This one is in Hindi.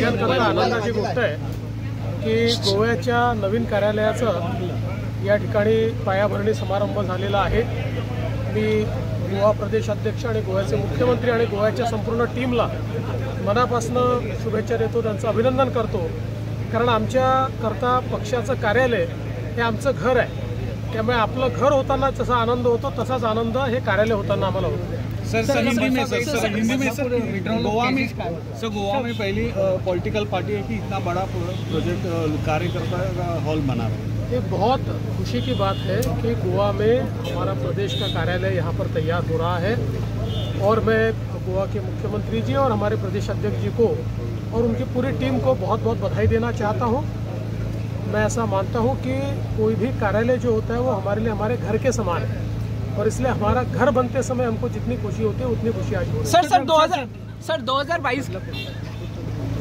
सगळ्यांकरता आनंदाची गोष्ट आहे की गोव्याच्या नवीन कार्यालयाचं या ठिकाणी पायाभरणी समारंभ झालेला आहे। मी गोवा प्रदेशाध्यक्ष आणि गोव्याचे मुख्यमंत्री आणि गोव्याच्या संपूर्ण टीमला मनापासून शुभेच्छा देतो, त्यांचं अभिनंदन करतो। कारण आमच्याकरता पक्षाचं कार्यालय हे आमचं घर आहे, त्यामुळे आपलं घर होताना जसा आनंद होतो तसाच आनंद हे कार्यालय होताना आम्हाला होतो। सर हिंदी में गोवा में पहली पॉलिटिकल पार्टी है कि इतना बड़ा प्रोजेक्ट कार्यकर्ता का हॉल बना रहा है। ये बहुत खुशी की बात है कि गोवा में हमारा प्रदेश का कार्यालय यहाँ पर तैयार हो रहा है और मैं गोवा के मुख्यमंत्री जी और हमारे प्रदेश अध्यक्ष जी को और उनकी पूरी टीम को बहुत बहुत बधाई देना चाहता हूँ। मैं ऐसा मानता हूँ कि कोई भी कार्यालय जो होता है वो हमारे लिए हमारे घर के समान है और इसलिए हमारा घर बनते समय हमको जितनी खुशी होती है उतनी खुशी आज हो रही है। सर 2022